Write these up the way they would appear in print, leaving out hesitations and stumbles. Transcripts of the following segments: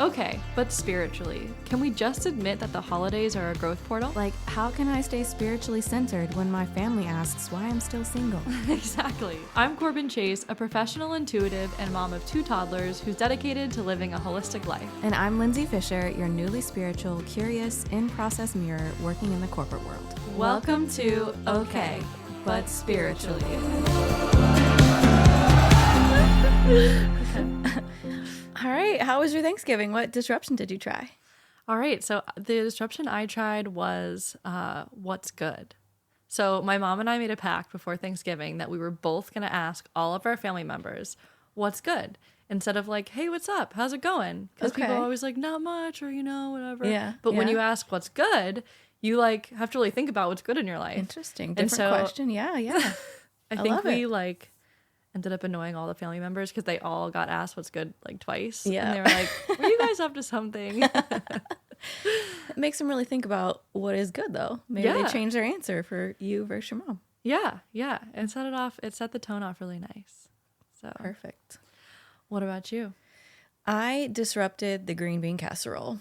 Okay, but spiritually, can we just admit that the holidays are a growth portal? Like, how can I stay spiritually centered when my family asks why I'm still single? Exactly. I'm Corbin Chase, a professional intuitive and mom of 2 toddlers who's dedicated to living a holistic life. And I'm Lindsay Fisher, your newly spiritual, curious, in-process mirror working in the corporate world. Welcome to Okay, but spiritually. All right, how was your Thanksgiving? What disruption did you try? All right, so the disruption I tried was what's good. So my mom and I made a pact before Thanksgiving that we were both going to ask all of our family members, what's good? Instead of like, hey, what's up? How's it going? Because people are always like, not much, or, whatever. Yeah. But when you ask what's good, you like have to really think about what's good in your life. Interesting. Different question. Yeah. I think we ended up annoying all the family members because they all got asked what's good like twice. Yeah. And they were like, were you guys up to something? It makes them really think about what is good, though. Maybe they change their answer for you versus your mom. Yeah. It set the tone off really nice. So Perfect. What about you? I disrupted the green bean casserole.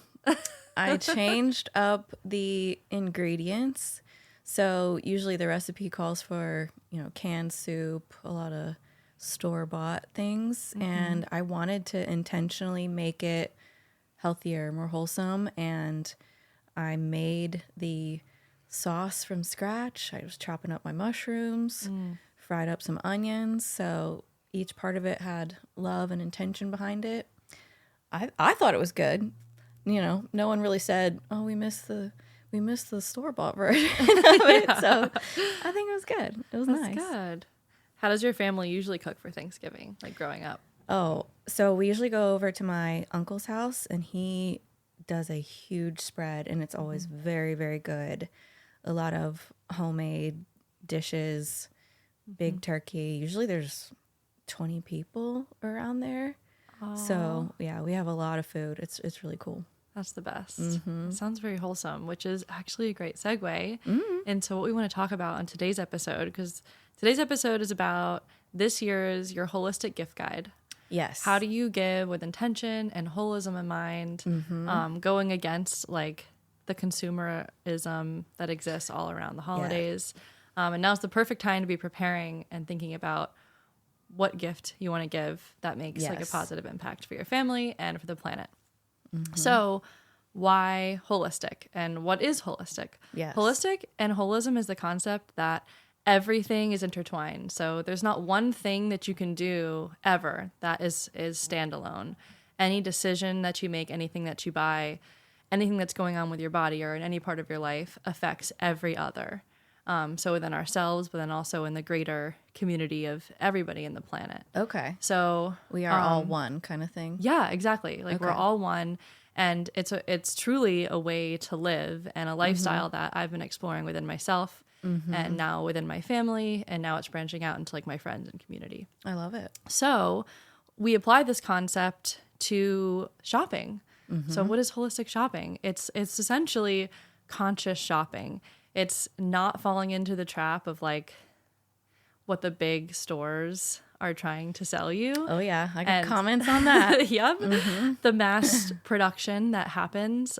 I changed up the ingredients. So usually the recipe calls for, canned soup, a lot of store-bought things. Mm-hmm. And I wanted to intentionally make it healthier, more wholesome. And I made the sauce from scratch. I was chopping up my mushrooms, fried up some onions. So each part of it had love and intention behind it. I thought it was good. No one really said, oh, we missed the store-bought version of it. Yeah. So I think it was good. It was nice. That's good. How does your family usually cook for Thanksgiving, like growing up? Oh, so we usually go over to my uncle's house, and he does a huge spread, and it's always very, very good. A lot of homemade dishes, big turkey. Usually there's 20 people around there. Oh. So, yeah, we have a lot of food. It's really cool. That's the best. Mm-hmm. It sounds very wholesome, which is actually a great segue into what we want to talk about on today's episode, because today's episode is about this year's Your Holistic Gift Guide. Yes. How do you give with intention and holism in mind, going against like the consumerism that exists all around the holidays. Yeah. And now's the perfect time to be preparing and thinking about what gift you want to give that makes like a positive impact for your family and for the planet. Mm-hmm. So why holistic, and what is holistic? Yes. Holistic and holism is the concept that everything is intertwined. So there's not one thing that you can do ever that is standalone. Any decision that you make, anything that you buy, anything that's going on with your body or in any part of your life affects every other. So within ourselves, but then also in the greater community of everybody in the planet. Okay. So we are all one kind of thing. Yeah, exactly. Like we're all one, and it's truly a way to live and a lifestyle that I've been exploring within myself and now within my family, and now it's branching out into like my friends and community. I love it. So we apply this concept to shopping. So what is holistic shopping? It's essentially conscious shopping. It's not falling into the trap of like what the big stores are trying to sell you. Oh yeah, I got comments on that. Yep. The mass production that happens.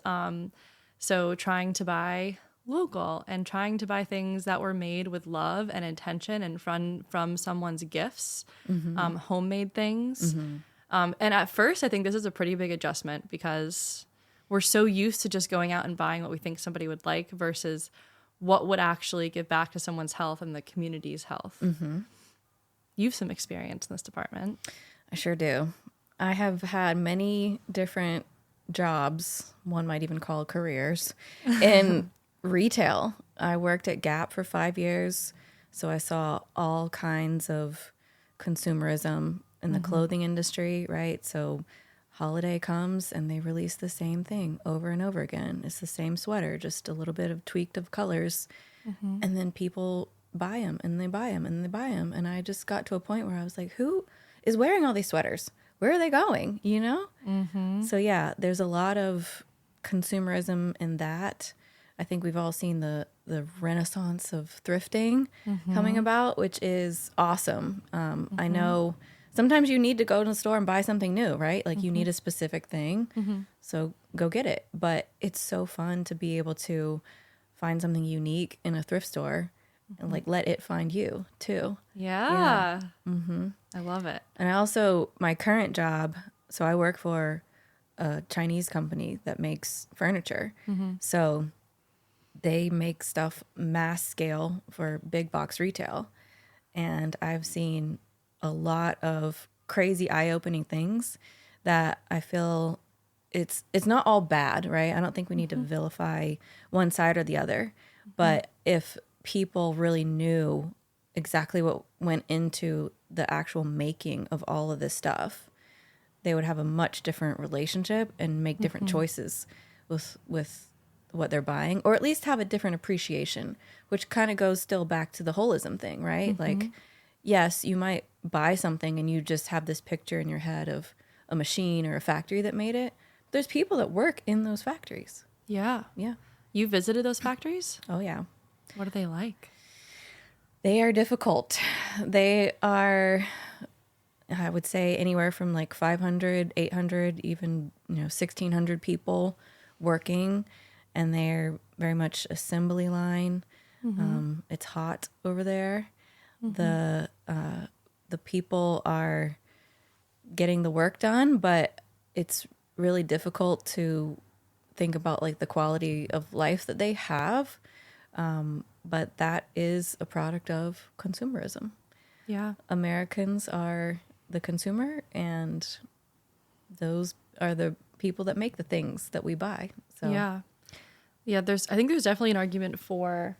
So trying to buy local and trying to buy things that were made with love and intention and from someone's gifts, homemade things. And at first, I think this is a pretty big adjustment because we're so used to just going out and buying what we think somebody would like versus what would actually give back to someone's health and the community's health. You have some experience in this department. I sure do. I have had many different jobs, one might even call careers, in retail. I worked at Gap for 5 years, so I saw all kinds of consumerism in the clothing industry, right? So holiday comes and they release the same thing over and over again. It's the same sweater, just a little bit of tweaked of colors. And then people buy them and they buy them and they buy them. And I just got to a point where I was like, who is wearing all these sweaters? Where are they going? So yeah, there's a lot of consumerism in that. I think we've all seen the renaissance of thrifting coming about, which is awesome. I know sometimes you need to go to the store and buy something new, right? Like you need a specific thing. So go get it. But it's so fun to be able to find something unique in a thrift store and like let it find you too. Yeah. I love it. And I also, my current job, so I work for a Chinese company that makes furniture. So they make stuff mass scale for big box retail. And I've seen a lot of crazy eye-opening things that I feel it's not all bad, right? I don't think we need to vilify one side or the other. But if people really knew exactly what went into the actual making of all of this stuff, they would have a much different relationship and make different choices with what they're buying, or at least have a different appreciation, which kind of goes still back to the holism thing, right? Like, yes, you might buy something and you just have this picture in your head of a machine or a factory that made it. There's people that work in those factories. Yeah. Yeah. You visited those factories? Oh, yeah. What are they like? They are difficult. They are, I would say, anywhere from like 500, 800, even 1,600 people working, and they're very much assembly line. It's hot over there. The people are getting the work done, but it's really difficult to think about like the quality of life that they have. But that is a product of consumerism. Yeah. Americans are the consumer, and those are the people that make the things that we buy. So Yeah. I think there's definitely an argument for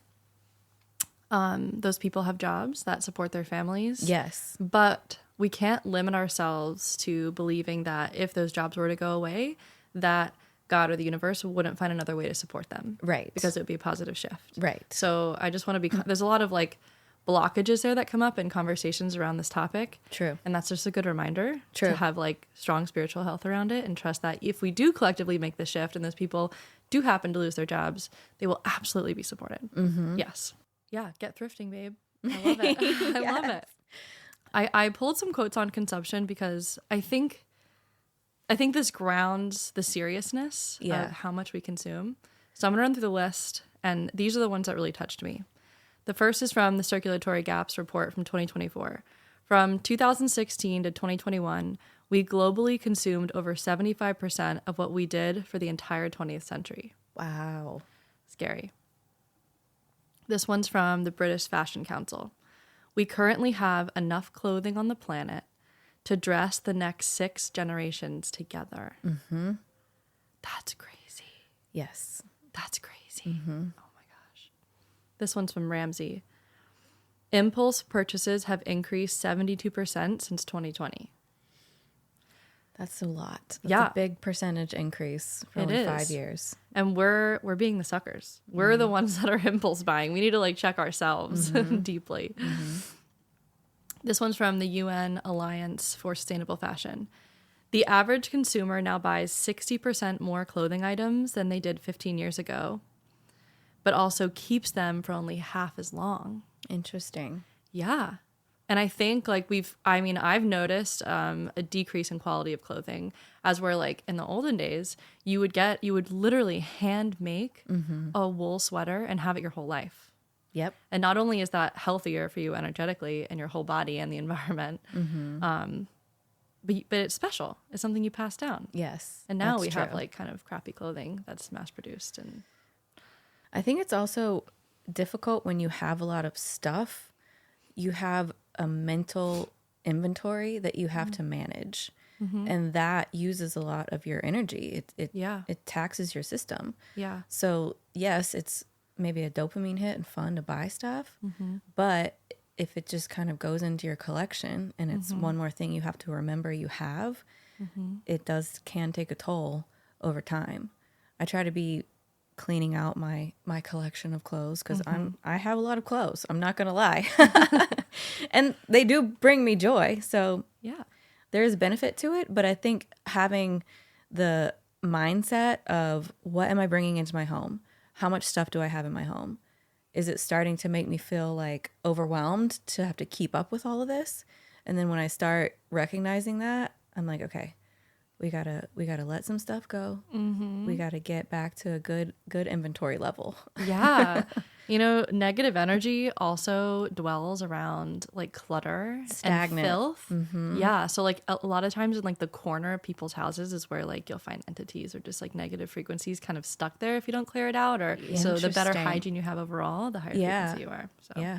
those people have jobs that support their families. yes, But we can't limit ourselves to believing that if those jobs were to go away, that God or the universe wouldn't find another way to support them. right, Because it would be a positive shift. right, So I just want to be, there's a lot of like blockages there that come up in conversations around this topic. true, And that's just a good reminder True. to have like strong spiritual health around it and trust that if we do collectively make the shift and those people do happen to lose their jobs, they will absolutely be supported. Yes. Yeah. Get thrifting, babe. I love it. I love it. I pulled some quotes on consumption because I think this grounds the seriousness Yeah. of how much we consume. So I'm going to run through the list, and these are the ones that really touched me. The first is from the Circulatory Gaps report from 2024. From 2016 to 2021, we globally consumed over 75% of what we did for the entire 20th century. wow, Scary. This one's from the British Fashion Council. We currently have enough clothing on the planet to dress the next 6 generations together. That's crazy. yes, That's crazy. Oh my gosh. This one's from Ramsey. Impulse purchases have increased 72% since 2020. that's a lot. That's Yeah. a big percentage increase for It only is. 5 years. And we're being the suckers. We're the ones that are impulse buying. We need to like check ourselves deeply. This one's from the UN Alliance for Sustainable Fashion. The average consumer now buys 60% more clothing items than they did 15 years ago, but also keeps them for only half as long. Interesting. Yeah. And I think like I've noticed a decrease in quality of clothing, as where like in the olden days, you would literally hand make a wool sweater and have it your whole life. Yep. And not only is that healthier for you energetically and your whole body and the environment, but it's special. It's something you pass down. Yes. And now that's we have true. like kind of crappy clothing that's mass produced. And I think it's also difficult when you have a lot of stuff. You have a mental inventory that you have to manage. And that uses a lot of your energy. It taxes your system. yeah. So yes, it's maybe a dopamine hit and fun to buy stuff, but if it just kind of goes into your collection and it's one more thing you have to remember you have, it can take a toll over time. I try to be cleaning out my collection of clothes because I have a lot of clothes. I'm not gonna lie, and they do bring me joy. So Yeah. there is benefit to it, but I think having the mindset of what am I bringing into my home? How much stuff do I have in my home? Is it starting to make me feel like overwhelmed to have to keep up with all of this? And then when I start recognizing that, I'm like, okay, we gotta let some stuff go. We gotta get back to a good inventory level. Yeah. You know, negative energy also dwells around like clutter Stagnant. and filth. Yeah. So like a lot of times in like the corner of people's houses is where like you'll find entities or just like negative frequencies kind of stuck there if you don't clear it out. Or so the better Interesting. hygiene you have overall, the higher Yeah. frequency you are. So Yeah.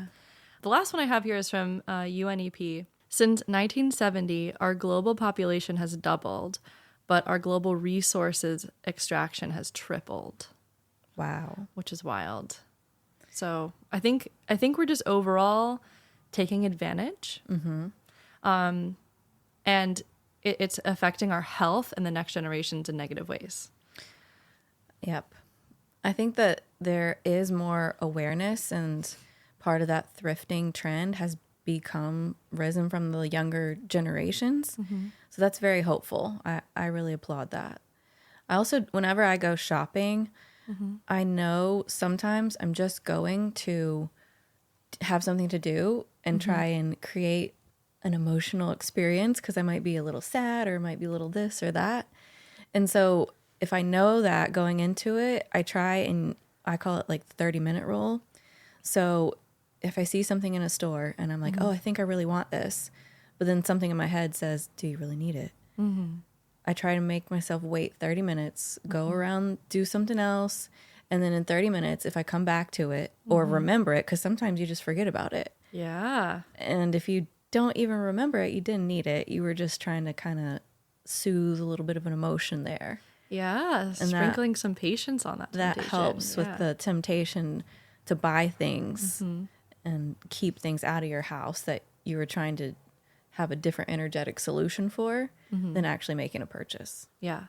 the last one I have here is from UNEP. Since 1970, our global population has doubled, but our global resources extraction has tripled, Wow. which is wild. So I think we're just overall taking advantage, and it's affecting our health and the next generations in negative ways. Yep. I think that there is more awareness, and part of that thrifting trend has become risen from the younger generations. So that's very hopeful. I really applaud that. I also, whenever I go shopping, I know sometimes I'm just going to have something to do and try and create an emotional experience because I might be a little sad or might be a little this or that. And so if I know that going into it, I try, and I call it like the 30-minute rule. So if I see something in a store and I'm like, oh, I think I really want this, but then something in my head says, do you really need it? I try to make myself wait 30 minutes, go around, do something else. And then in 30 minutes, if I come back to it or remember it, because sometimes you just forget about it. Yeah. And if you don't even remember it, you didn't need it. You were just trying to kind of soothe a little bit of an emotion there. Yeah. And Sprinkling some patience on that That temptation. helps with the temptation to buy things and keep things out of your house that you were trying to have a different energetic solution for than actually making a purchase. Yeah.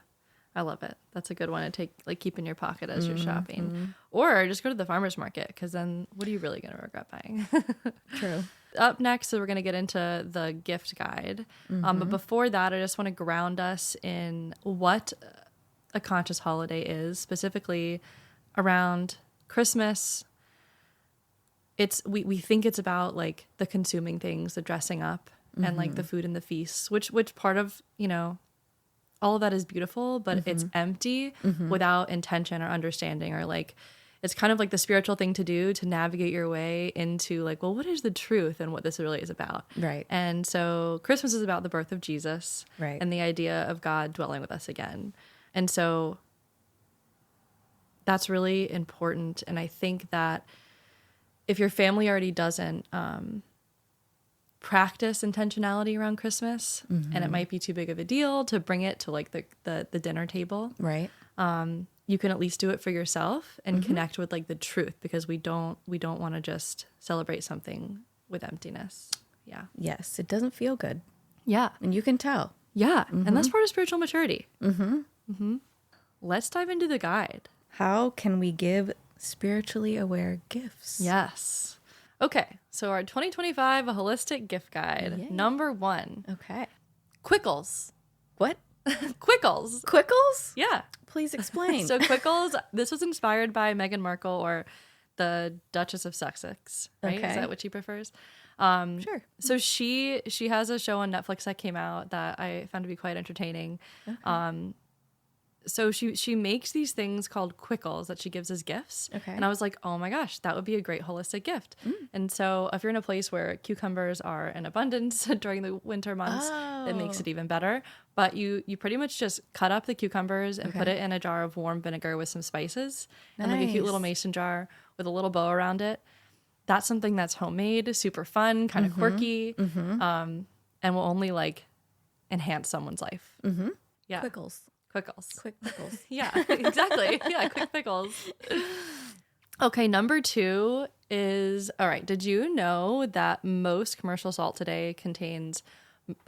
I love it. That's a good one to take, like keep in your pocket as you're shopping, or just go to the farmer's market. Cause then what are you really going to regret buying? True. Up next, so we're going to get into the gift guide. But before that, I just want to ground us in what a conscious holiday is, specifically around Christmas. We think it's about like the consuming things, the dressing up, and like the food and the feasts, which part of, you know, all of that is beautiful, but it's empty without intention or understanding, or like it's kind of like the spiritual thing to do to navigate your way into like, well, what is the truth and what this really is about? Right. And so Christmas is about the birth of Jesus, Right. and the idea of God dwelling with us again. And so that's really important. And I think that if your family already doesn't practice intentionality around Christmas, and it might be too big of a deal to bring it to like the dinner table, Right. you can at least do it for yourself and connect with like the truth, because we don't want to just celebrate something with emptiness. Yeah. Yes. It doesn't feel good. Yeah. And you can tell. Yeah. And that's part of spiritual maturity. Let's dive into the guide. How can we give spiritually aware gifts? Yes. Okay. So our 2025 holistic gift guide, Yay. number 1, Okay. Quickles. What? Quickles. Quickles? Yeah. Please explain. So Quickles, this was inspired by Meghan Markle, or the Duchess of Sussex, right? Okay. Is that what she prefers? Sure. So she has a show on Netflix that came out that I found to be quite entertaining. Okay. So she makes these things called Quickles that she gives as gifts. Okay. And I was like, oh my gosh, that would be a great holistic gift. And so if you're in a place where cucumbers are in abundance during the winter months, it makes it even better. But you pretty much just cut up the cucumbers and put it in a jar of warm vinegar with some spices and like a cute little mason jar with a little bow around it. That's something that's homemade, super fun, kind of quirky, and will only like enhance someone's life. Yeah. Quickles. Quickles. Quick pickles. Yeah, exactly. Yeah, quick pickles. Okay, number 2 is, all right, did you know that most commercial salt today contains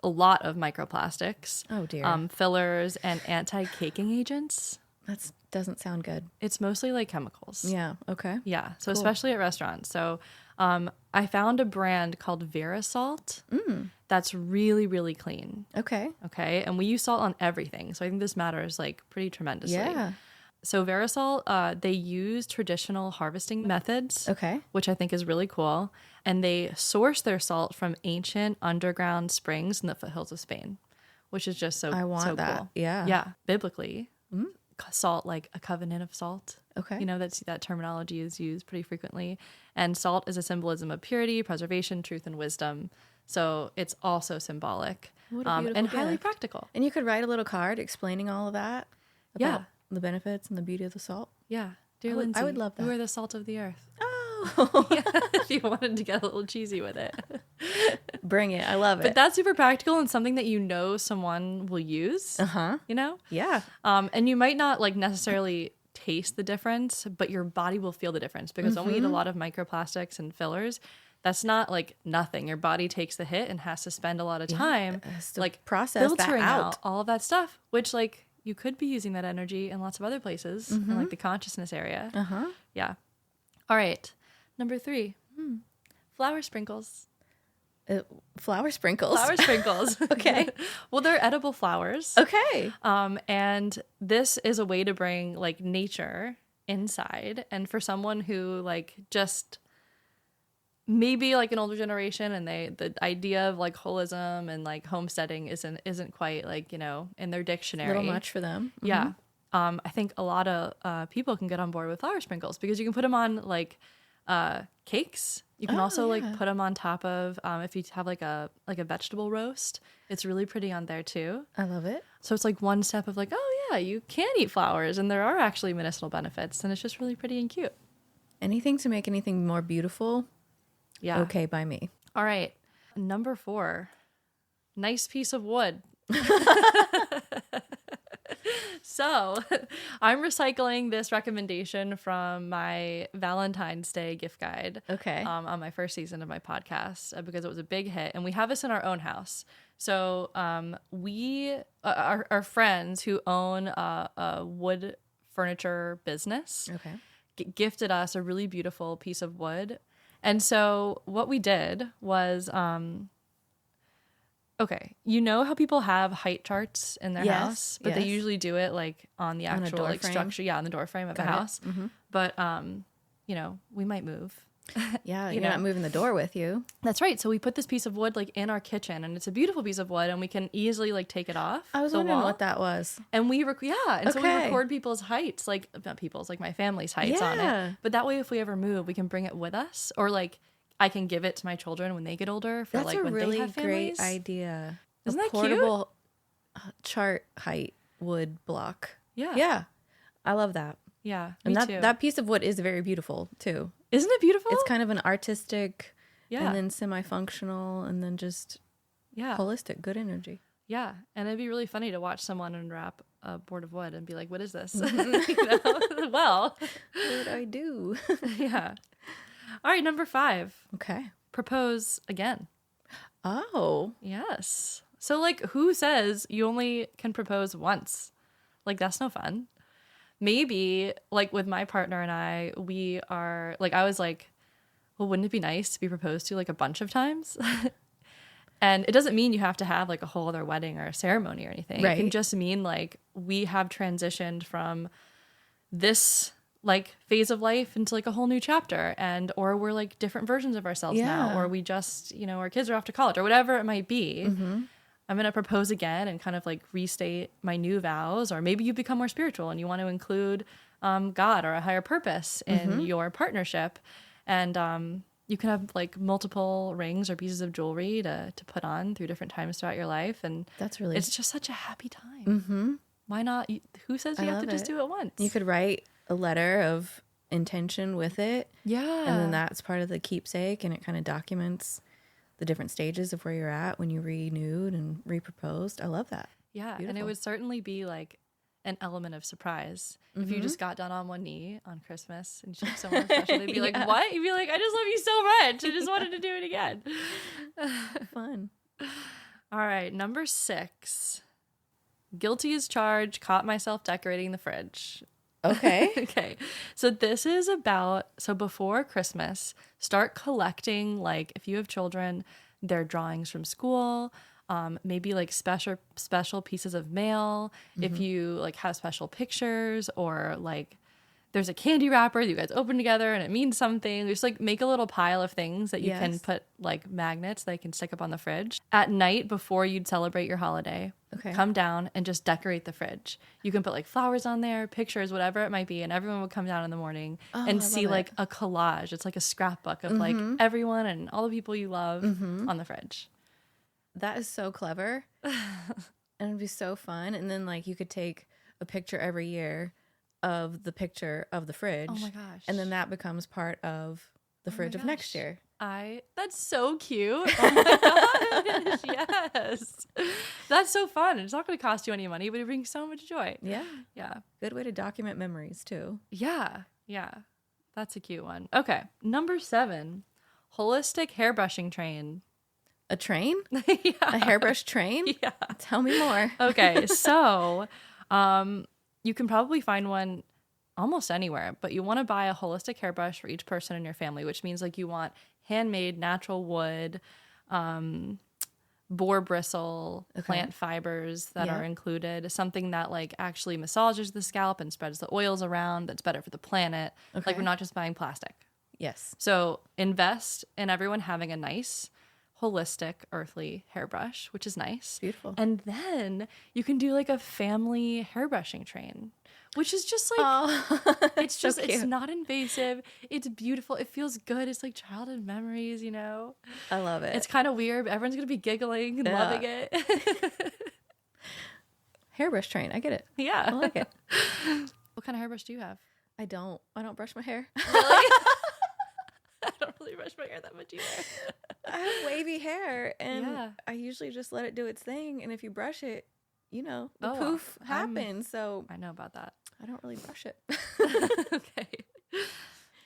a lot of microplastics, Oh, dear. fillers, and anti-caking agents? That doesn't sound good. It's mostly like chemicals. Yeah. Okay. Yeah, so especially at restaurants. So I found a brand called Verisalt that's really, really clean. Okay. Okay, and we use salt on everything. So I think this matters like pretty tremendously. Yeah. So Verisol, they use traditional harvesting methods, Okay. which I think is really cool. And they source their salt from ancient underground springs in the foothills of Spain, which is just so, I want so that. cool. Yeah. Yeah. Biblically, salt, like a covenant of salt. Okay. You know, that terminology is used pretty frequently. And salt is a symbolism of purity, preservation, truth, and wisdom. So it's also symbolic What a beautiful and highly gift. practical. And you could write a little card explaining all of that Yeah. about the benefits and the beauty of the salt. Yeah. Dear I would Lindsay, love you that. are the salt of the earth. Oh, If you wanted to get a little cheesy with it. bring it. I love But it. that's super practical and something that you know someone will use, Uh-huh. you know? Yeah. And you might not like necessarily taste the difference, but your body will feel the difference because when we eat a lot of microplastics and fillers, that's not like nothing. Your body takes the hit and has to spend a lot of time has to like process that filtering out. all of that stuff, which like you could be using that energy in lots of other places in like the consciousness area. Uh-huh. Yeah. All right. Number 3, flour sprinkles. Flour sprinkles. Flour sprinkles. Okay. Well, they're edible flowers. Okay. And this is a way to bring like nature inside. And for someone who like just maybe like an older generation and the idea of like holism and like homesteading isn't quite like, you know, in their A dictionary. little much for them. Yeah. I think a lot of people can get on board with flour sprinkles because you can put them on like cakes. You can also like put them on top of if you have like a vegetable roast. It's really pretty on there too. I love it. So it's like one step of like, oh yeah, you can eat flowers and there are actually medicinal benefits and it's just really pretty and cute. Anything to make anything more beautiful, Yeah. okay by me. All right. Number 4, nice piece of wood. So I'm recycling this recommendation from my Valentine's Day gift guide. Okay. On my first season of my podcast because it was a big hit, and we have this in our own house. So we our friends who own a wood furniture business Okay. gifted us a really beautiful piece of wood, and so what we did was okay, you know how people have height charts in their Yes, house, but they yes. usually do it like on the On a actual door like frame? structure, on the door frame of the Got it. house. But you know, we might move. Yeah, You you're know. not moving the door with you. That's right. So we put this piece of wood like in our kitchen, and it's a beautiful piece of wood, and we can easily like take it off. I was the wondering wall. what that was. And we so we Okay. record people's heights, like not people's, like my family's heights on Yeah. it. But that way, if we ever move, we can bring it with us, or like I can give it to my children when they get older for That's like a when really they have families. great idea. Isn't a that cute? portable chart height wood block. Yeah. Yeah. I love that. Yeah, And me that too. that piece of wood is very beautiful too. Isn't it beautiful? It's kind of an artistic Yeah. and then semi-functional and then just yeah. holistic, good energy. Yeah, and it'd be really funny to watch someone unwrap a board of wood and be like, "What is this?" You know? Well, What do I do? yeah. All right, number 5. Okay. Propose again. Oh. Yes. So, like, who says you only can propose once? Like, that's no fun. Maybe, like, with my partner and I, we are, like, I was like, well, wouldn't it be nice to be proposed to, like, a bunch of times? And it doesn't mean you have to have, like, a whole other wedding or a ceremony or anything. It can Right. just mean, like, we have transitioned from this, like, phase of life into, like, a whole new chapter. And, or we're, like, different versions of ourselves now. Yeah. Or we just, you know, our kids are off to college or whatever it might be. I'm going to propose again and kind of like restate my new vows. Or maybe you become more spiritual and you want to include God or a higher purpose in your partnership. And you can have like multiple rings or pieces of jewelry to put on through different times throughout your life. And That's really it's just such a happy time. Why not? Who says you have to love just it. do it once? You could write a letter of intention with it. Yeah. And then that's part of the keepsake and it kind of documents the different stages of where you're at when you renewed and reproposed. I love that. Yeah, and it Beautiful. would certainly be like an element of surprise if you just got down on one knee on Christmas and you took someone special. They'd be like, Yeah. "What?" You'd be like, "I just love you so much. I just wanted to do it again." Fun. All right, number 6. Guilty as charged. Caught myself decorating the fridge. Okay. Okay, so this is about, so before Christmas, start collecting, like if you have children, their drawings from school, maybe like special pieces of mail. If you like have special pictures, or like there's a candy wrapper that you guys open together and it means something. Just like make a little pile of things that you can put like magnets that you can stick up on the fridge. At night before you'd celebrate your holiday, come down and just decorate the fridge. You can put like flowers on there, pictures, whatever it might be, and everyone would come down in the morning and see like a collage. It's like a scrapbook of like everyone and all the people you love on the fridge. That is so clever. And it'd be so fun. And then like you could take a picture every year of the picture of the fridge. Oh my gosh. And then that becomes part of the fridge of next year. That's so cute. Oh my gosh, yes. That's so fun. It's not going to cost you any money, but it brings so much joy. Yeah. Yeah. Good way to document memories too. Yeah. That's a cute one. Okay. Number 7, holistic hairbrushing train. A train? Yeah. A hairbrush train? Yeah. Tell me more. Okay. So, you can probably find one almost anywhere, but you want to buy a holistic hairbrush for each person in your family, which means like you want handmade natural wood, boar bristle, plant fibers that are included, something that like actually massages the scalp and spreads the oils around, that's better for the planet. Like we're not just buying plastic. Yes. So invest in everyone having a nice holistic earthly hairbrush, which is nice. Beautiful. And then you can do like a family hairbrushing train, which is just like it's just it's not invasive, it's beautiful, it feels good, it's like childhood memories, you know. I love it. It's kind of weird, but everyone's gonna be giggling and loving it. Hairbrush train, I get it. Yeah, I like it. What kind of hairbrush do you have? I don't brush my hair. Really? I don't really brush my hair that much either. I have wavy hair, and I usually just let it do its thing. And if you brush it, you know, the poof happens. So I know about that. I don't really brush it. Okay.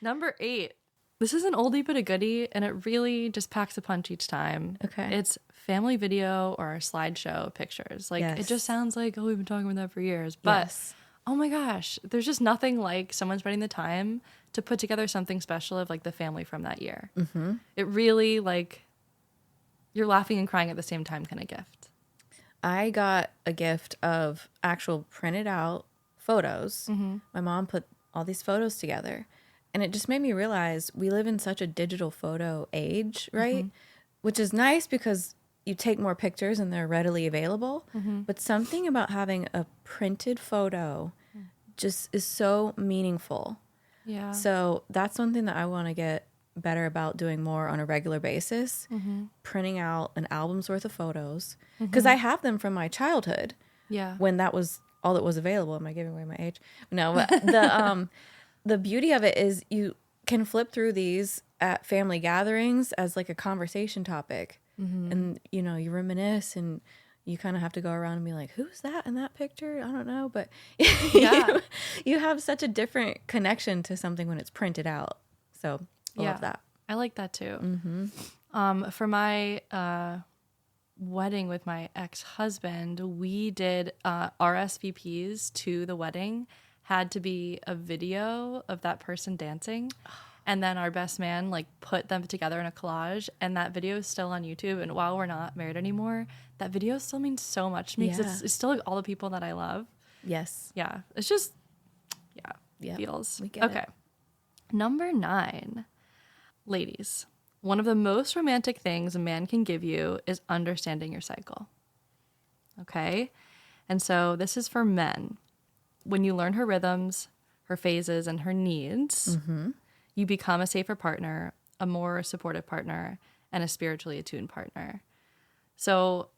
Number 8. This is an oldie but a goodie, and it really just packs a punch each time. Okay. It's family video or slideshow pictures. Like it just sounds like, oh, we've been talking about that for years. But oh my gosh, there's just nothing like someone spending the time to put together something special of like the family from that year. Mm-hmm. It really like you're laughing and crying at the same time kind of gift. I got a gift of actual printed out photos. Mm-hmm. My mom put all these photos together, and it just made me realize we live in such a digital photo age, right? Which is nice because you take more pictures and they're readily available. But something about having a printed photo just is so meaningful. Yeah. So that's something that I want to get better about doing more on a regular basis. Printing out an album's worth of photos. Because I have them from my childhood. Yeah. When that was all that was available. Am I giving away my age? No, but the beauty of it is you can flip through these at family gatherings as like a conversation topic. And, you know, you reminisce and you kind of have to go around and be like, who's that in that picture? I don't know. But you have such a different connection to something when it's printed out. So I love that. I like that too. For my wedding with my ex-husband, we did RSVPs to the wedding had to be a video of that person dancing. And then our best man like put them together in a collage, and that video is still on YouTube. And while we're not married anymore, that video still means so much to me because it's still like all the people that I love. Yes. Yeah. It's just, feels. We get it. Number 9, ladies, one of the most romantic things a man can give you is understanding your cycle. Okay. And so this is for men. When you learn her rhythms, her phases, and her needs, you become a safer partner, a more supportive partner, and a spiritually attuned partner. So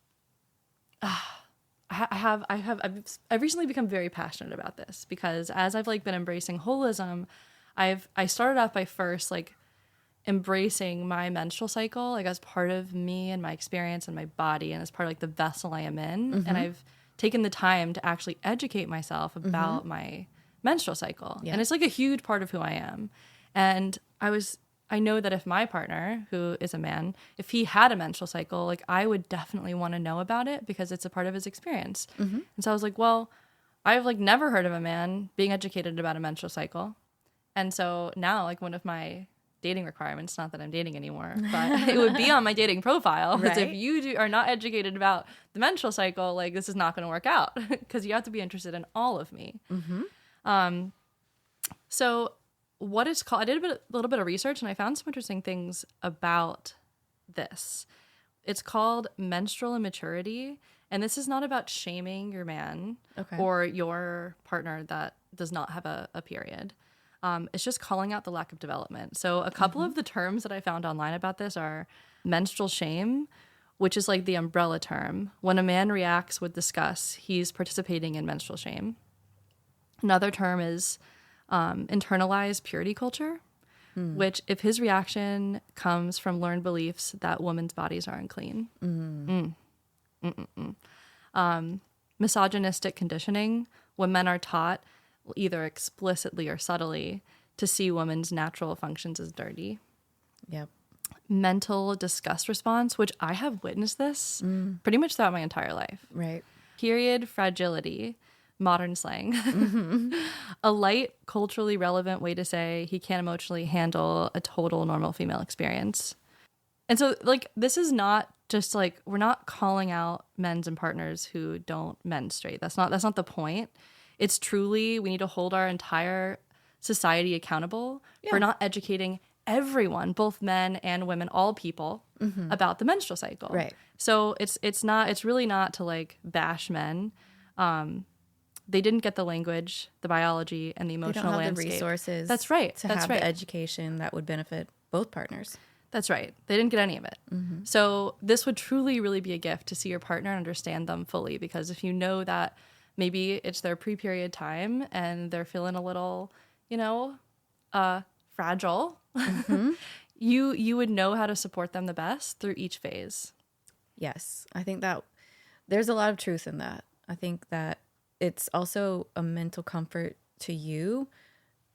I've recently become very passionate about this because as I've like been embracing holism, I started off by first like embracing my menstrual cycle like as part of me and my experience and my body and as part of like the vessel I am in. And I've taken the time to actually educate myself about my menstrual cycle. And it's like a huge part of who I am. And I know that if my partner, who is a man, if he had a menstrual cycle, like I would definitely want to know about it because it's a part of his experience. And so I was like, well, I've like never heard of a man being educated about a menstrual cycle. And so now like one of my dating requirements. Not that I'm dating anymore, but it would be on my dating profile. Because if you are not educated about the menstrual cycle, like this is not going to work out because you have to be interested in all of me. So what it's called, I did a little bit of research and I found some interesting things about this. It's called menstrual immaturity. And this is not about shaming your man or your partner that does not have a period. It's just calling out the lack of development. So a couple of the terms that I found online about this are menstrual shame, which is like the umbrella term. When a man reacts with disgust, he's participating in menstrual shame. Another term is internalized purity culture, which if his reaction comes from learned beliefs that women's bodies are unclean. Misogynistic conditioning, when men are taught either explicitly or subtly to see women's natural functions as dirty. Yep. Mental disgust response, which I have witnessed this pretty much throughout my entire life. Right. Period fragility, modern slang. A light, culturally relevant way to say he can't emotionally handle a total normal female experience. And so, like, this is not just like, we're not calling out men's and partners who don't menstruate. That's not the point. It's truly, we need to hold our entire society accountable for not educating everyone, both men and women, all people, about the menstrual cycle. Right. So it's really not to like bash men. They didn't get the language, the biology, and the emotional landscape. They don't have the resources. That's right. To have the education that would benefit both partners. That's right. They didn't get any of it. So this would truly, really be a gift to see your partner and understand them fully. Because if you know that maybe it's their pre-period time and they're feeling a little, fragile, you would know how to support them the best through each phase. Yes. I think that there's a lot of truth in that. I think that it's also a mental comfort to you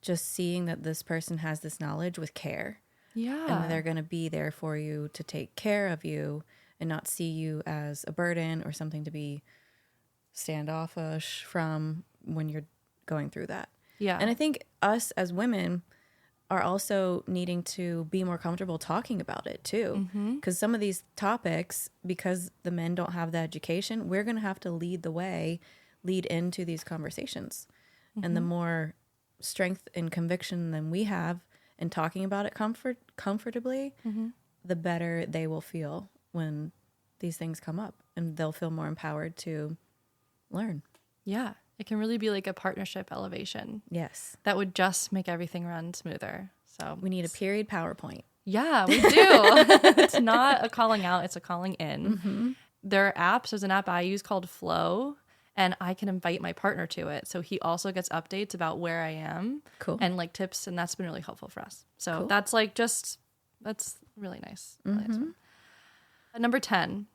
just seeing that this person has this knowledge with care. Yeah. And they're going to be there for you to take care of you and not see you as a burden or something to be standoffish from when you're going through that. Yeah. And I think us as women are also needing to be more comfortable talking about it too. Because some of these topics, because the men don't have the education, we're going to have to lead the way, lead into these conversations. And the more strength and conviction than we have in talking about it comfortably, the better they will feel when these things come up. And they'll feel more empowered to learn. Yeah. It can really be like a partnership elevation. Yes. That would just make everything run smoother. So we need a period PowerPoint. Yeah, we do. It's not a calling out, it's a calling in. There are apps. There's an app I use called Flow, and I can invite my partner to it. So he also gets updates about where I am. Cool. And like tips, and that's been really helpful for us. So that's like that's really nice. Really nice one. Number 10,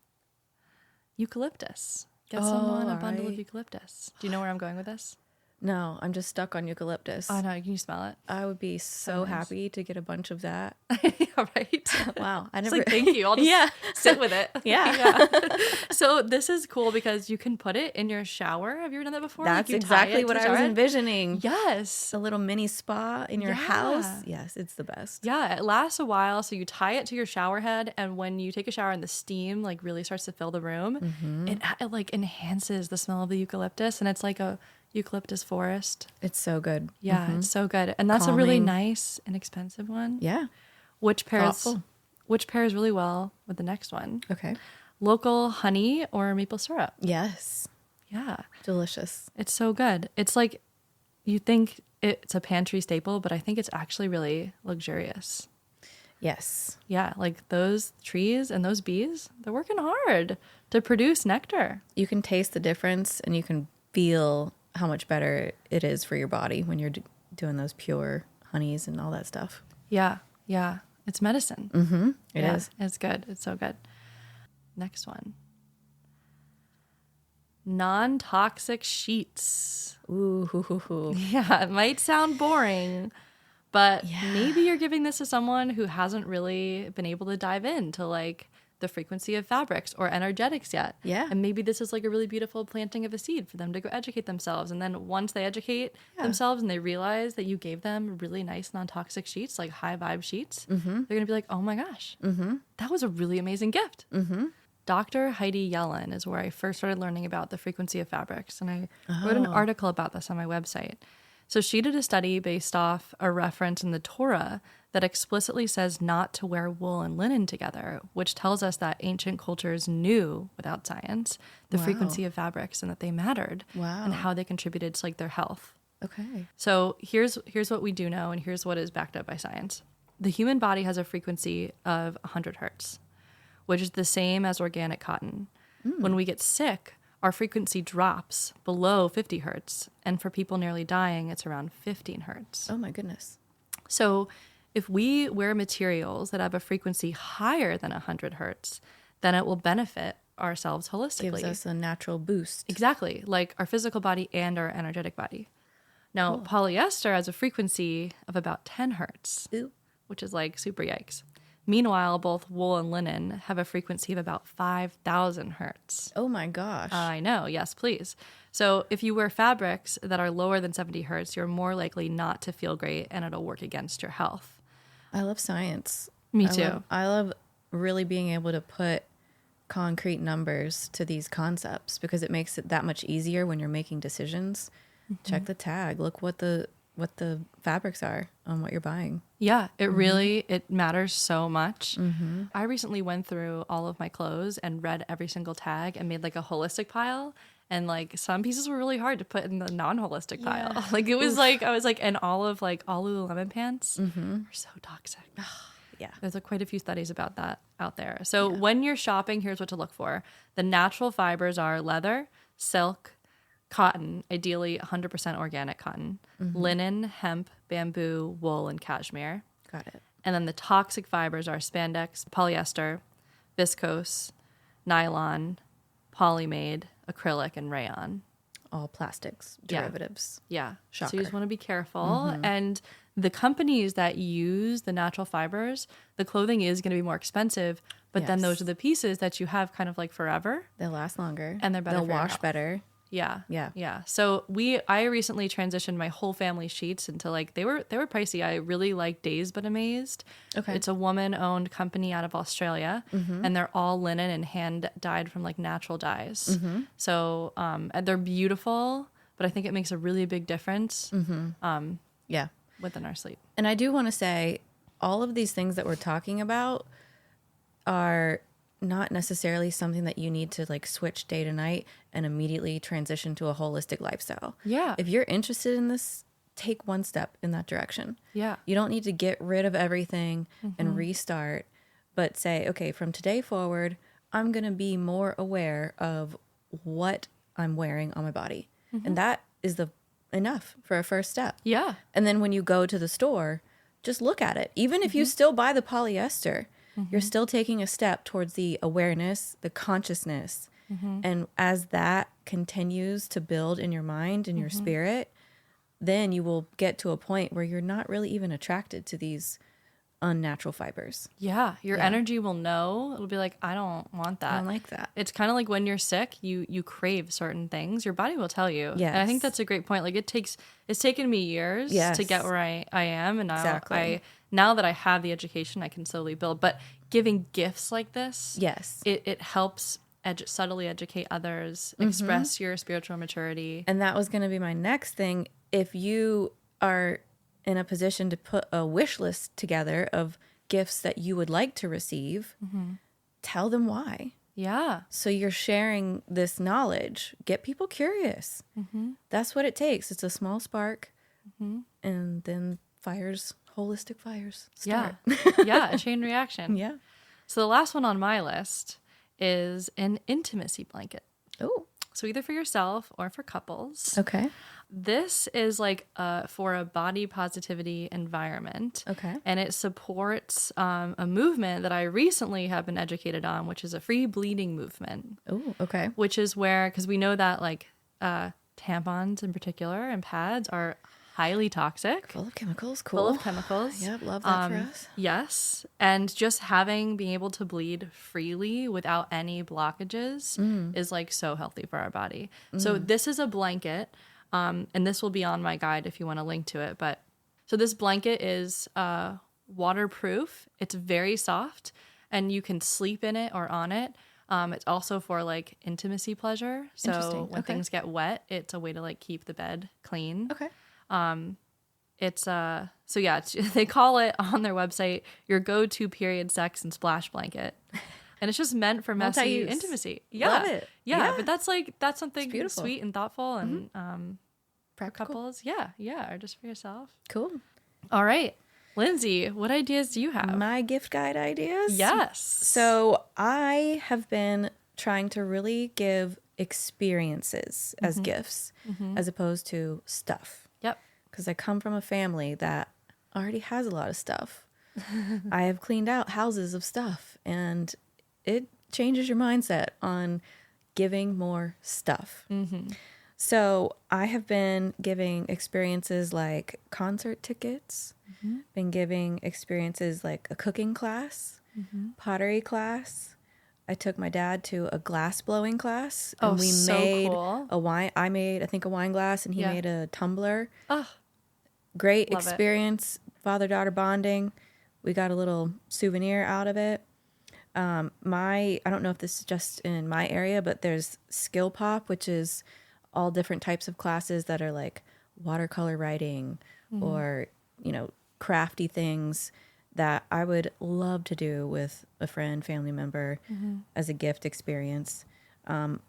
eucalyptus. Get someone a bundle of eucalyptus. Do you know where I'm going with this? No, I'm just stuck on eucalyptus. Oh, no. Can you smell it? I would be so happy to get a bunch of that. Yeah, right? Wow. I It's never. like, thank you. I'll just sit with it. Yeah. So this is cool because you can put it in your shower. Have you ever done that before? That's Like you tie exactly it what to the I was shower? envisioning. Yes. A little mini spa in your house. Yes, it's the best. Yeah, it lasts a while. So you tie it to your shower head, and when you take a shower and the steam like really starts to fill the room, it like enhances the smell of the eucalyptus, and it's like a eucalyptus forest. It's so good. Yeah, it's so good. And that's a really nice, inexpensive one. Yeah. Which pairs really well with the next one. Okay. Local honey or maple syrup. Yes. Yeah. Delicious. It's so good. It's like, you think it's a pantry staple, but I think it's actually really luxurious. Yes. Yeah, like those trees and those bees, they're working hard to produce nectar. You can taste the difference and you can feel how much better it is for your body when you're doing those pure honeys and all that stuff. Yeah, yeah. It's medicine. It is. It's good. It's so good. Next one. Non-toxic sheets. Ooh. Yeah, it might sound boring, but maybe you're giving this to someone who hasn't really been able to dive into like the frequency of fabrics or energetics yet. Yeah. And maybe this is like a really beautiful planting of a seed for them to go educate themselves. And then once they educate themselves and they realize that you gave them really nice non-toxic sheets, like high vibe sheets, they're going to be like, oh my gosh, that was a really amazing gift. Dr. Heidi Yellen is where I first started learning about the frequency of fabrics. And I wrote an article about this on my website. So she did a study based off a reference in the Torah that explicitly says not to wear wool and linen together, which tells us that ancient cultures knew, without science, the frequency of fabrics and that they mattered and how they contributed to like their health. Okay. So here's what we do know, and here's what is backed up by science. The human body has a frequency of 100 hertz, which is the same as organic cotton. When we get sick, our frequency drops below 50 hertz. And for people nearly dying, it's around 15 hertz. Oh my goodness. So if we wear materials that have a frequency higher than 100 hertz, then it will benefit ourselves holistically. Gives us a natural boost. Exactly, like our physical body and our energetic body. Now, polyester has a frequency of about 10 hertz, which is like super yikes. Meanwhile, both wool and linen have a frequency of about 5,000 hertz. Oh my gosh. I know. Yes, please. So if you wear fabrics that are lower than 70 hertz, you're more likely not to feel great and it'll work against your health. I love science. Me too. I love really being able to put concrete numbers to these concepts because it makes it that much easier when you're making decisions. Check the tag. Look what the fabrics are on what you're buying. Yeah, it really, it matters so much. I recently went through all of my clothes and read every single tag and made like a holistic pile. And like some pieces were really hard to put in the non-holistic pile. Like it was like, I was like, and all of like all Lululemon pants are so toxic. Yeah. There's quite a few studies about that out there. So when you're shopping, here's what to look for. The natural fibers are leather, silk, cotton, ideally 100% organic cotton, linen, hemp, bamboo, wool, and cashmere. Got it. And then the toxic fibers are spandex, polyester, viscose, nylon, polymade, acrylic, and rayon. All plastics, derivatives. Yeah. Shocker. So you just want to be careful. And the companies that use the natural fibers, the clothing is going to be more expensive, but then those are the pieces that you have kind of like forever. They'll last longer. And they're better. They'll for your wash health. better. Yeah. Yeah. Yeah. So I recently transitioned my whole family sheets into like, they were pricey. I really like Dazed But Amazed. Okay. It's a woman owned company out of Australia and they're all linen and hand dyed from like natural dyes. So, they're beautiful, but I think it makes a really big difference. Yeah. Within our sleep. And I do want to say all of these things that we're talking about are not necessarily something that you need to like switch day to night and immediately transition to a holistic lifestyle. Yeah. If you're interested in this, take one step in that direction. Yeah. You don't need to get rid of everything and restart, but say, okay, from today forward, I'm going to be more aware of what I'm wearing on my body. And that is enough for a first step. Yeah. And then when you go to the store, just look at it. Even if you still buy the polyester, you're still taking a step towards the awareness, the consciousness. And as that continues to build in your mind and your spirit, then you will get to a point where you're not really even attracted to these unnatural fibers. Yeah. Your energy will know. It'll be like, I don't want that. I don't like that. It's kind of like when you're sick, you crave certain things. Your body will tell you. Yes. And I think that's a great point. Like it's taken me years to get where I am. And now now that I have the education, I can slowly build. But giving gifts like this, it helps subtly educate others, express your spiritual maturity. And that was going to be my next thing. If you are in a position to put a wish list together of gifts that you would like to receive, tell them why. Yeah. So you're sharing this knowledge. Get people curious. That's what it takes. It's a small spark, and then holistic fires start. Yeah, a chain reaction. Yeah. So the last one on my list is an intimacy blanket. Oh. So either for yourself or for couples. Okay. This is like for a body positivity environment. Okay. And it supports a movement that I recently have been educated on, which is a free bleeding movement. Oh, okay. Which is where, because we know that like tampons in particular and pads are highly toxic. Full of chemicals. Cool. Full of chemicals. Yep, love that for us. Yes. And just being able to bleed freely without any blockages is like so healthy for our body. So this is a blanket, and this will be on my guide if you want to link to it. But so this blanket is waterproof. It's very soft, and you can sleep in it or on it. It's also for like intimacy pleasure. So when things get wet, it's a way to like keep the bed clean. Okay. It's they call it on their website your go-to period sex and splash blanket. And it's just meant for messy Multi-use. Intimacy. Yeah. Love it. Yeah, but that's something beautiful. sweet and thoughtful and Practical. couples. Yeah, or just for yourself. Cool. All right. Lindsay, what ideas do you have? My gift guide ideas? Yes. So I have been trying to really give experiences as gifts as opposed to stuff. Yep. Because I come from a family that already has a lot of stuff. I have cleaned out houses of stuff, and it changes your mindset on giving more stuff. So I have been giving experiences like concert tickets, been giving experiences like a cooking class, pottery class. I took my dad to a glass blowing class, and we made cool. a wine. I made, I think, a wine glass, and he made a tumbler. Oh, Great love experience, father-daughter bonding. We got a little souvenir out of it. I don't know if this is just in my area, but there's Skill Pop, which is all different types of classes that are like watercolor writing or, crafty things that I would love to do with a friend, family member as a gift experience.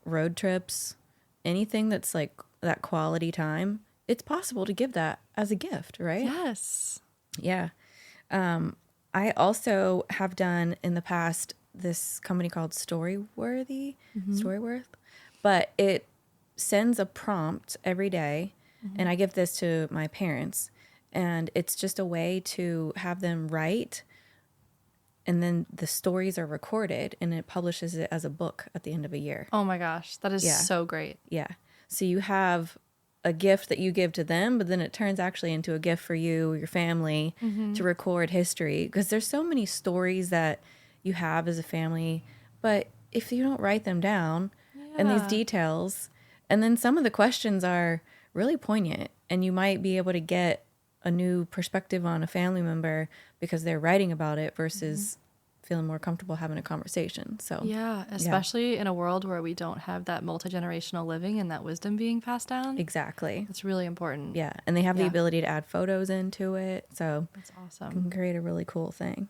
Road trips, anything that's like that quality time. It's possible to give that as a gift, right? yes. Yeah. I also have done in the past this company called Storyworth, but it sends a prompt every day, and I give this to my parents, and it's just a way to have them write, and then the stories are recorded, and it publishes it as a book at the end of a year. Oh my gosh, that is so great. Yeah. So you have a gift that you give to them, but then it turns actually into a gift for you, your family, to record history. Because there's so many stories that you have as a family, but if you don't write them down and these details, and then some of the questions are really poignant, and you might be able to get a new perspective on a family member because they're writing about it versus feeling more comfortable having a conversation. So yeah, especially in a world where we don't have that multi-generational living and that wisdom being passed down. Exactly. It's really important. Yeah. And they have the ability to add photos into it. So That's awesome. can create a really cool thing.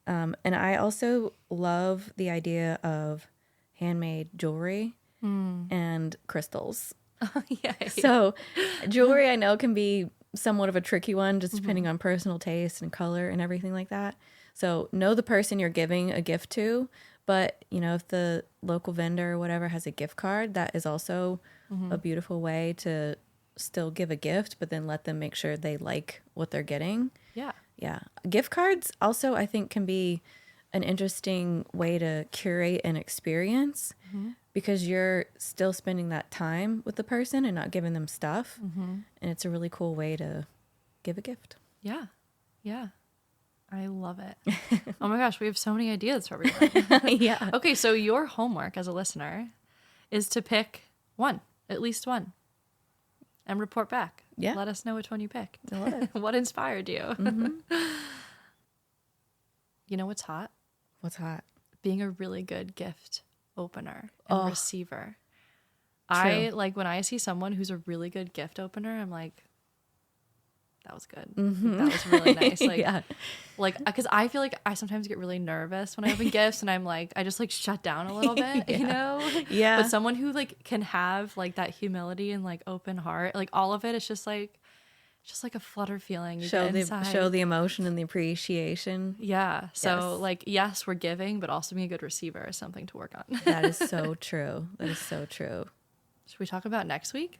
And I also love the idea of handmade jewelry and crystals. Yeah. So jewelry I know can be somewhat of a tricky one, just depending on personal taste and color and everything like that. So know the person you're giving a gift to, but if the local vendor or whatever has a gift card, that is also a beautiful way to still give a gift, but then let them make sure they like what they're getting. Yeah. Yeah. Gift cards also, I think, can be an interesting way to curate an experience because you're still spending that time with the person and not giving them stuff. And it's a really cool way to give a gift. Yeah. Yeah. I love it. Oh my gosh, we have so many ideas for everyone. Yeah. Okay, so your homework as a listener is to pick one, at least one, and report back. Yeah. Let us know which one you picked. I love it. What inspired you? You know what's hot? What's hot? Being a really good gift opener and receiver. I like when I see someone who's a really good gift opener, I'm like, that was good. That was really nice. Like, because I feel like I sometimes get really nervous when I open gifts, and I'm like, I just like shut down a little bit, Yeah. But someone who like can have like that humility and like open heart, like all of it, it's just like a flutter feeling. You Show get inside. show the emotion and the appreciation. Yeah. So Yes. like, yes, we're giving, but also being a good receiver is something to work on. That is so true. That is so true. Should we talk about next week?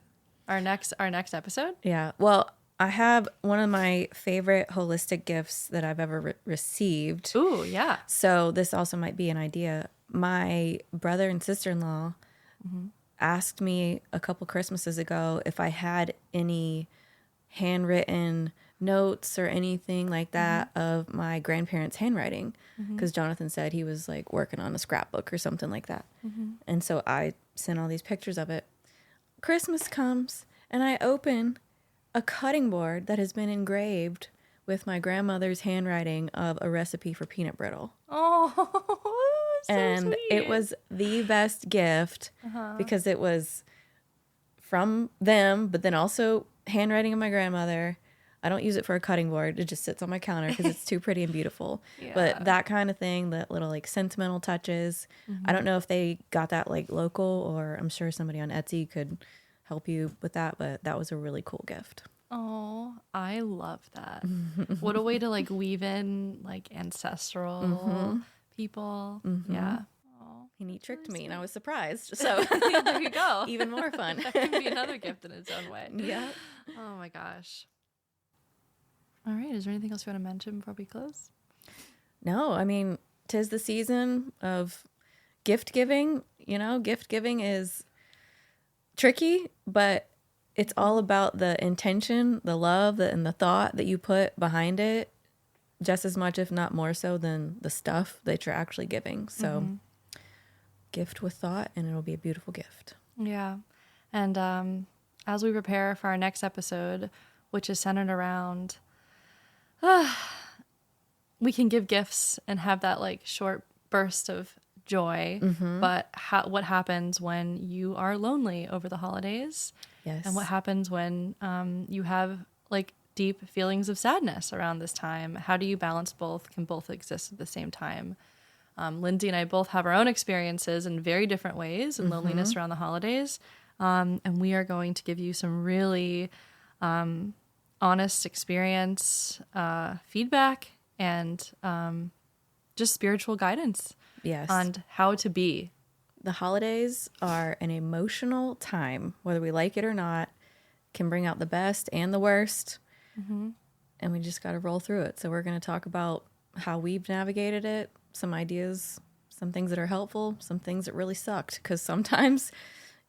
Our next episode? Yeah. Well, I have one of my favorite holistic gifts that I've ever received. Ooh, yeah. So this also might be an idea. My brother and sister-in-law asked me a couple Christmases ago if I had any handwritten notes or anything like that of my grandparents' handwriting, because Jonathan said he was like working on a scrapbook or something like that. And so I sent all these pictures of it. Christmas comes and I open a cutting board that has been engraved with my grandmother's handwriting of a recipe for peanut brittle. Oh, so And sweet. it was the best gift because it was from them, but then also handwriting of my grandmother. I don't use it for a cutting board. It just sits on my counter because it's too pretty and beautiful. Yeah. But that kind of thing, that little like sentimental touches. I don't know if they got that like local, or I'm sure somebody on Etsy could help you with that, but that was a really cool gift. Oh, I love that. What a way to like weave in like ancestral people. Yeah. Oh, And he tricked me and I was surprised. So there you go. even more fun. That can be another gift in its own way. Yeah. Oh my gosh. All right. Is there anything else you want to mention before we close? No, I mean, 'tis the season of gift giving. You know, gift giving is tricky, but it's all about the intention, the love, and the thought that you put behind it, just as much, if not more so, than the stuff that you're actually giving. So gift with thought, and it'll be a beautiful gift. Yeah. And as we prepare for our next episode, which is centered around, we can give gifts and have that like short burst of joy, but what happens when you are lonely over the holidays? Yes. And what happens when you have like deep feelings of sadness around this time? How do you balance both? Can both exist at the same time? Lindsay and I both have our own experiences in very different ways in loneliness around the holidays. And we are going to give you some really honest experience, feedback, and just spiritual guidance Yes. on how to be. The holidays are an emotional time, whether we like it or not, can bring out the best and the worst. And we just got to roll through it. So we're going to talk about how we've navigated it, some ideas, some things that are helpful, some things that really sucked, because sometimes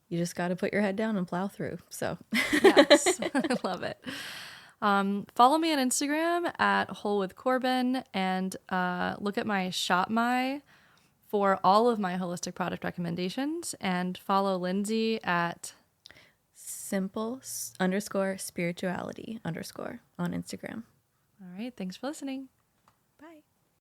you just got to put your head down and plow through. So Yes, I love it. Follow me on Instagram at Whole with Corbin, and look at my Shop My for all of my holistic product recommendations, and follow Lindsay at simple_spirituality_ on Instagram. All right. Thanks for listening.